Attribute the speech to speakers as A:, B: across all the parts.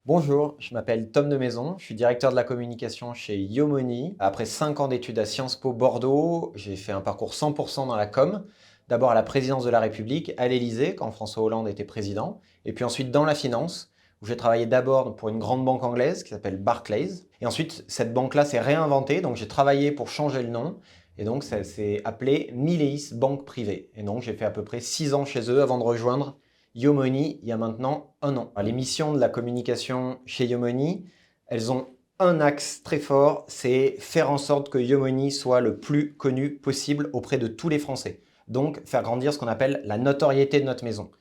A: Bonjour, je m'appelle Tom de Maison, je suis directeur de la communication chez Yomoni. Après 5 ans d'études à Sciences Po Bordeaux, j'ai fait un parcours 100% dans la com. D'abord à la présidence de la République, à l'Élysée, quand François Hollande était président, et puis ensuite dans la finance, où j'ai travaillé d'abord pour une grande banque anglaise qui s'appelle Barclays. Et ensuite, cette banque-là s'est réinventée, donc j'ai travaillé pour changer le nom, et donc ça s'est appelé Mileis Banque Privée. Et donc j'ai fait à peu près 6 ans chez eux avant de rejoindre Yomoni il y a maintenant un an. Les missions de la communication chez Yomoni, elles ont un axe très fort, c'est faire en sorte que Yomoni soit le plus connu possible auprès de tous les Français. Donc faire grandir ce qu'on appelle la notoriété de notre maison.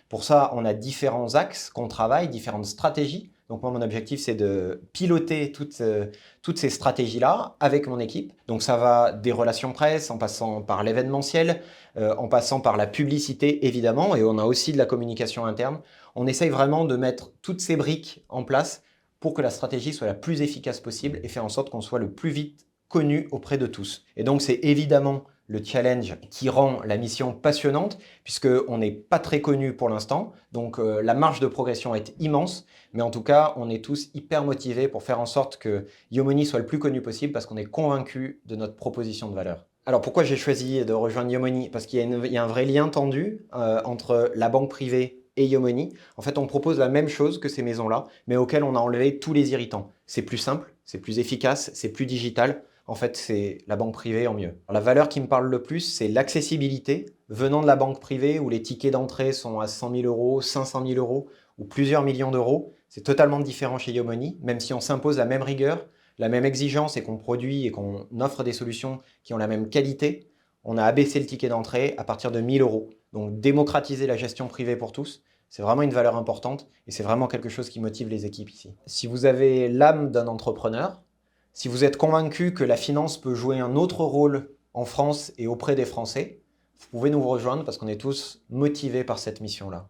A: Pour ça, on a différents axes qu'on travaille, différentes stratégies. Donc moi, mon objectif, c'est de piloter toutes ces stratégies-là avec mon équipe. Donc ça va des relations presse, en passant par l'événementiel, en passant par la publicité, évidemment, et on a aussi de la communication interne. On essaye vraiment de mettre toutes ces briques en place pour que la stratégie soit la plus efficace possible et faire en sorte qu'on soit le plus vite connu auprès de tous. Et donc c'est évidemment le challenge qui rend la mission passionnante, puisqu'on n'est pas très connu pour l'instant, donc la marge de progression est immense, mais en tout cas, on est tous hyper motivés pour faire en sorte que Yomoni soit le plus connu possible, parce qu'on est convaincus de notre proposition de valeur. Alors pourquoi j'ai choisi de rejoindre Yomoni? Parce qu'il y a un vrai lien tendu entre la banque privée et Yomoni. En fait, on propose la même chose que ces maisons-là, mais auxquelles on a enlevé tous les irritants. C'est plus simple, c'est plus efficace, c'est plus digital. En fait, c'est la banque privée en mieux. Alors, la valeur qui me parle le plus, c'est l'accessibilité. Venant de la banque privée, où les tickets d'entrée sont à 100 000 euros, 500 000 euros ou plusieurs millions d'euros, c'est totalement différent chez Yomoni, même si on s'impose la même rigueur, la même exigence et qu'on produit et qu'on offre des solutions qui ont la même qualité. On a abaissé le ticket d'entrée à partir de 1000 euros. Donc, démocratiser la gestion privée pour tous, c'est vraiment une valeur importante et c'est vraiment quelque chose qui motive les équipes ici. Si vous avez l'âme d'un entrepreneur, si vous êtes convaincu que la finance peut jouer un autre rôle en France et auprès des Français, vous pouvez nous rejoindre parce qu'on est tous motivés par cette mission-là.